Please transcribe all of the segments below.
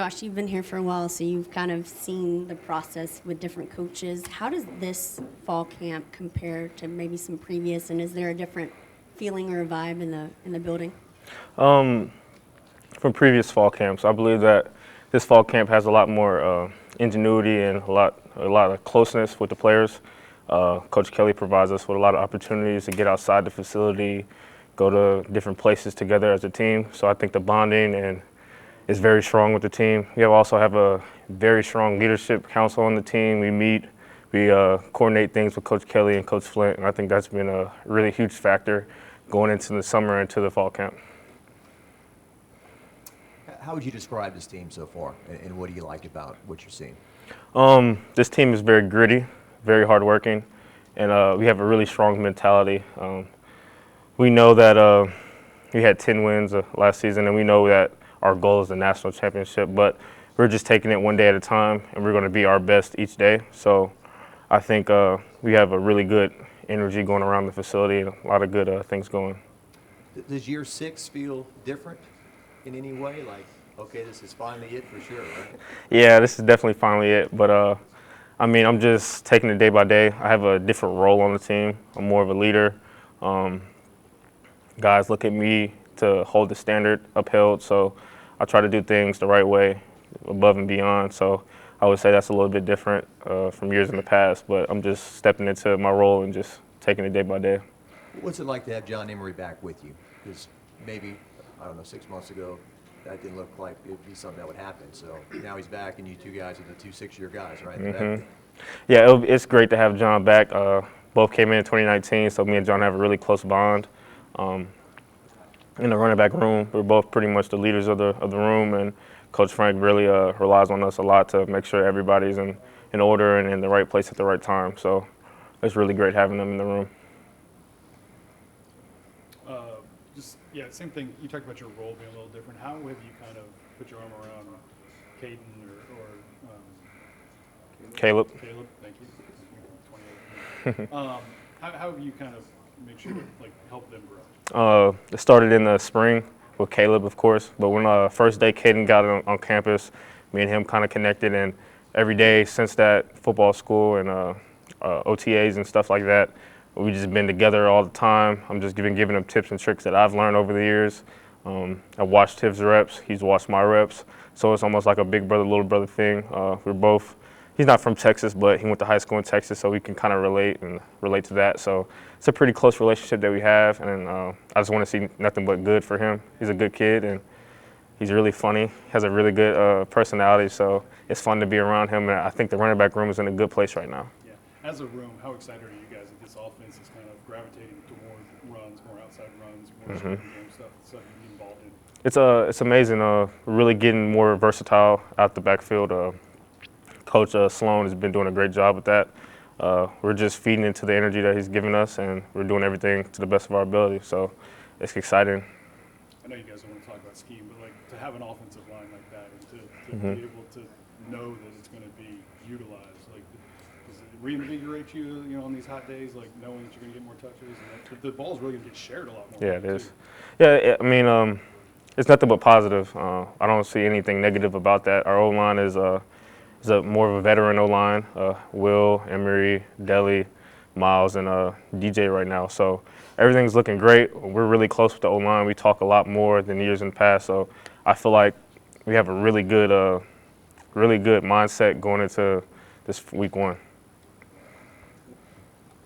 Josh, you've been here for a while, so you've kind of seen the process with different coaches. How does this fall camp compare to maybe some previous, and is there a different feeling or a vibe in the building? From previous fall camps, I believe that this fall camp has a lot more ingenuity and a lot of closeness with the players. Coach Kelly provides us with a lot of opportunities to get outside the facility, go to different places together as a team. So I think the bonding is very strong with the team. We also have a very strong leadership council on the team. We meet, we coordinate things with Coach Kelly and Coach Flint, and I think that's been a really huge factor going into the summer and to the fall camp. How would you describe this team so far, and what do you like about what you're seeing? This team is very gritty, very hardworking, and we have a really strong mentality. We know that we had 10 wins last season, and we know that our goal is the national championship, but we're just taking it one day at a time, and we're going to be our best each day. So I think we have a really good energy going around the facility and a lot of good things going. Does year 6 feel different in any way? Like, okay, this is finally it for sure, right? Yeah, this is definitely finally it, but I mean, I'm just taking it day by day. I have a different role on the team. I'm more of a leader. Guys look at me to hold the standard upheld, so I try to do things the right way, above and beyond. So I would say that's a little bit different from years in the past, but I'm just stepping into my role and just taking it day by day. What's it like to have John Emery back with you? Because maybe, I don't know, 6 months ago, that didn't look like it'd be something that would happen. So now he's back, and you two guys are the 2 6-year guys, right? Mm-hmm. Yeah, it's great to have John back. Both came in 2019, so me and John have a really close bond. In the running back room, we're both pretty much the leaders of the room, and Coach Frank really relies on us a lot to make sure everybody's in order and in the right place at the right time. So it's really great having them in the room. Yeah, same thing. You talked about your role being a little different. How have you kind of put your arm around Caden or Caleb? Caleb, thank you. 28. How have you kind of make sure to help them grow? It started in the spring with Caleb, of course, but when first day Caden got on campus, me and him kind of connected, and every day since that, football school and OTAs and stuff like that, we've just been together all the time. I'm just giving him tips and tricks that I've learned over the years. I watched his reps, he's watched my reps, so it's almost like a big brother, little brother thing. He's not from Texas, but he went to high school in Texas, so we can kind of relate to that. So it's a pretty close relationship that we have, and I just want to see nothing but good for him. He's a good kid, and he's really funny, has a really good personality, so it's fun to be around him, and I think the running back room is in a good place right now. Yeah. As a room, how excited are you guys that this offense is kind of gravitating toward runs, more outside runs, more game stuff you get involved in? It's amazing. We're really getting more versatile out the backfield. Coach Sloan has been doing a great job with that. We're just feeding into the energy that he's giving us, and we're doing everything to the best of our ability. So it's exciting. I know you guys don't want to talk about scheme, but to have an offensive line like that and to be able to know that it's going to be utilized, does it reinvigorate you, on these hot days, knowing that you're going to get more touches? And the ball's really going to get shared a lot more. Yeah, it is. Yeah, I mean, it's nothing but positive. I don't see anything negative about that. Our O-line is more of a veteran O-line. Will, Emery, Deli, Miles, and DJ right now. So everything's looking great. We're really close with the O-line. We talk a lot more than years in the past. So I feel like we have a really good mindset going into this week 1.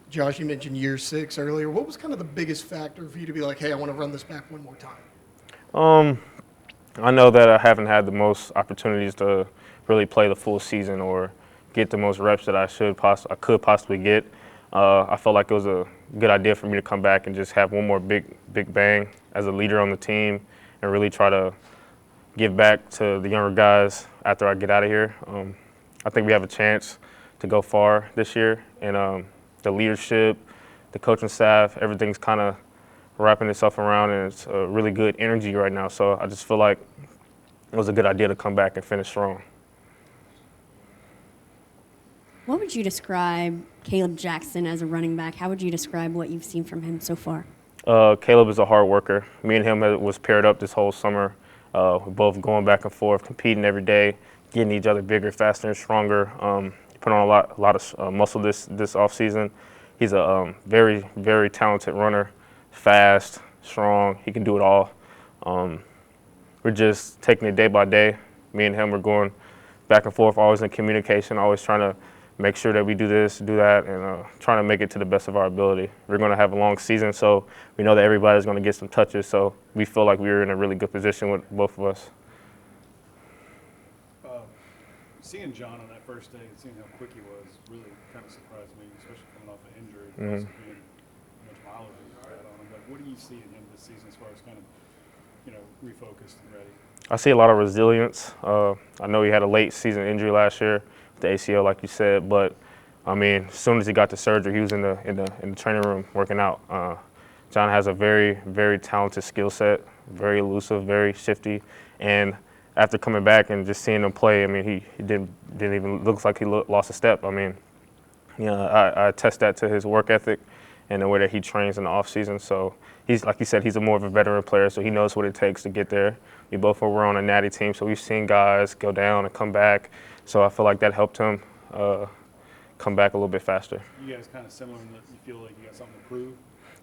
Josh, you mentioned year 6 earlier. What was kind of the biggest factor for you to be like, hey, I want to run this back one more time? I know that I haven't had the most opportunities to really play the full season or get the most reps that I could possibly get. I felt like it was a good idea for me to come back and just have one more big bang as a leader on the team and really try to give back to the younger guys after I get out of here. I think we have a chance to go far this year, and the leadership, the coaching staff, everything's kind of wrapping itself around, and it's a really good energy right now. So I just feel like it was a good idea to come back and finish strong. What would you describe Caleb Jackson as a running back? How would you describe what you've seen from him so far? Caleb is a hard worker. Me and him was paired up this whole summer. We're both going back and forth, competing every day, getting each other bigger, faster, and stronger. Put on a lot of muscle this off season. He's a very, very talented runner, fast, strong. He can do it all. We're just taking it day by day. Me and him, we're going back and forth, always in communication, always trying to make sure that we do this, do that, and trying to make it to the best of our ability. We're going to have a long season, so we know that everybody's going to get some touches, so we feel like we're in a really good position with both of us. Seeing John on that first day and seeing how quick he was really kind of surprised me, especially coming off an injury. Being how much mileage he's got on him. Like, what do you see in him this season as far as kind of, refocused and ready? I see a lot of resilience. I know he had a late season injury last year with the ACL, like you said, but I mean, as soon as he got the surgery, he was in the training room working out. John has a very, very talented skill set, very elusive, very shifty, and after coming back and just seeing him play, I mean, he didn't even look like he lost a step. I mean, I attest that to his work ethic and the way that he trains in the off season. So he's, like you said, he's more of a veteran player, so he knows what it takes to get there. We both were on a natty team, so we've seen guys go down and come back. So I feel like that helped him come back a little bit faster. You guys kind of similar in that you feel like you got something to prove?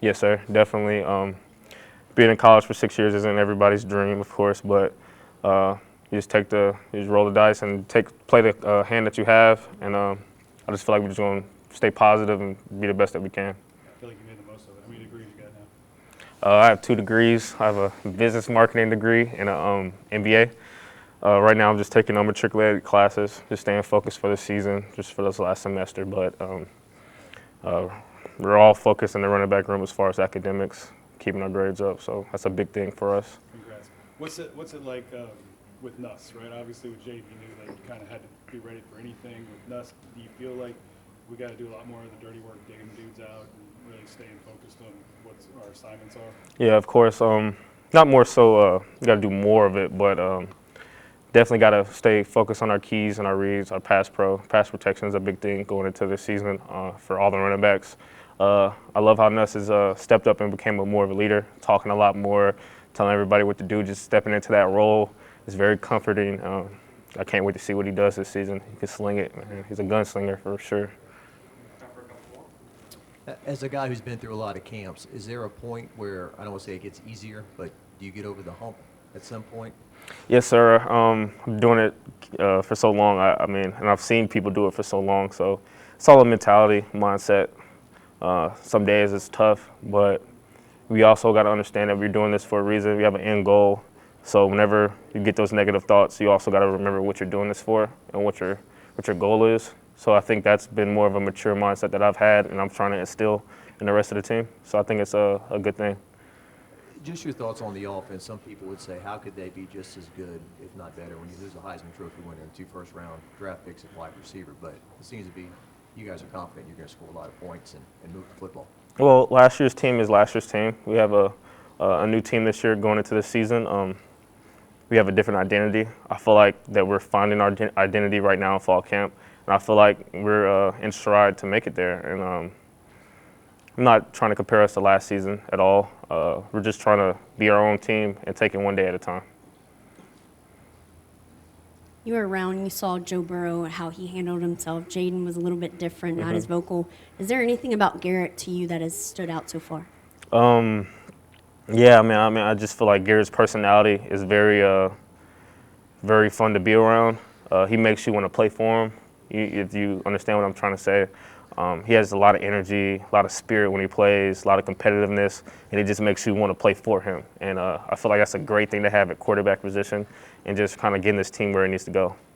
Yes, sir, definitely. Being in college for 6 years isn't everybody's dream, of course, but you just roll the dice and play the hand that you have, and I just feel like we're just going to stay positive and be the best that we can. I feel like you made the most of it. How many degrees you got now? I have 2 degrees. I have a business marketing degree and an MBA. Right now I'm just taking unmatriculated classes, just staying focused for the season, just for this last semester, but we're all focused in the running back room as far as academics, keeping our grades up, so that's a big thing for us. Congrats. What's it like with Nuss, right? Obviously with Jake, you knew that you kind of had to be ready for anything. With Nuss, do you feel like we got to do a lot more of the dirty work, digging dudes out, and really staying focused on what our assignments are? Yeah, of course. Not more so, we got to do more of it, but definitely got to stay focused on our keys and our reads, our pass protection is a big thing going into this season for all the running backs. I love how Nuss has stepped up and became more of a leader, talking a lot more, telling everybody what to do, just stepping into that role. It's very comforting. I can't wait to see what he does this season. He can sling it, man. He's a gunslinger for sure. As a guy who's been through a lot of camps, is there a point where, I don't want to say it gets easier, but do you get over the hump at some point? Yes, sir. I'm doing it for so long. I mean, and I've seen people do it for so long. So it's all a mentality, mindset. Some days it's tough, but we also got to understand that we're doing this for a reason. We have an end goal. So whenever you get those negative thoughts, you also got to remember what you're doing this for and what your goal is. So I think that's been more of a mature mindset that I've had, and I'm trying to instill in the rest of the team. So I think it's a good thing. Just your thoughts on the offense. Some people would say, how could they be just as good, if not better, when you lose a Heisman Trophy winner and 2 first-round draft picks at wide receiver? But it seems to be you guys are confident you're going to score a lot of points and move the football. Well, last year's team is last year's team. We have a new team this year going into this season. We have a different identity. I feel like that we're finding our identity right now in fall camp, and I feel like we're in stride to make it there. And I'm not trying to compare us to last season at all. We're just trying to be our own team and take it one day at a time. You were around and you saw Joe Burrow and how he handled himself. Jaden was a little bit different, not as vocal. Is there anything about Garrett to you that has stood out so far? Yeah, I mean, I just feel like Garrett's personality is very, very fun to be around. He makes you want to play for him, if you understand what I'm trying to say. He has a lot of energy, a lot of spirit when he plays, a lot of competitiveness, and it just makes you want to play for him. And I feel like that's a great thing to have at quarterback position and just kind of getting this team where it needs to go.